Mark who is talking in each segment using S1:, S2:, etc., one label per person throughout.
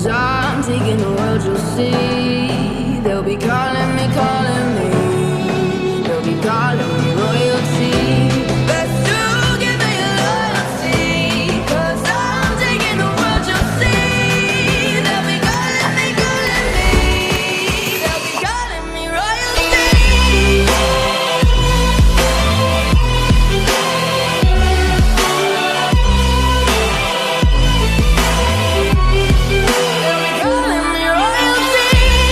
S1: I'm taking the world, you'll see. They'll be calling me, calling me. They'll be calling me royalty. Best to give me your loyalty, 'cause I'm taking the world, you'll see. They'll be calling me, calling me. They'll be calling me royalty. They'll be calling me royalty.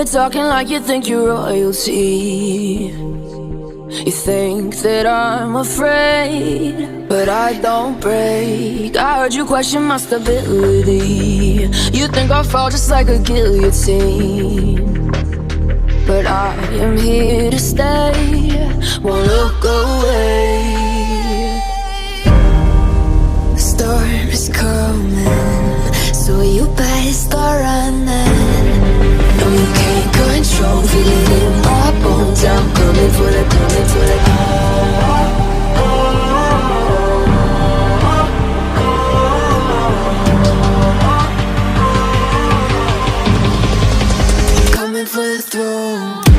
S1: You're talking like you think you're royalty. You think that I'm afraid, but I don't break. I heard you question my stability. You think I'll fall just like a guillotine, but I am here to stay, won't look away. The storm is coming, so you better start running. No, you can't control, feel it in my bones. I'm coming for the, coming for the. Coming for the throne.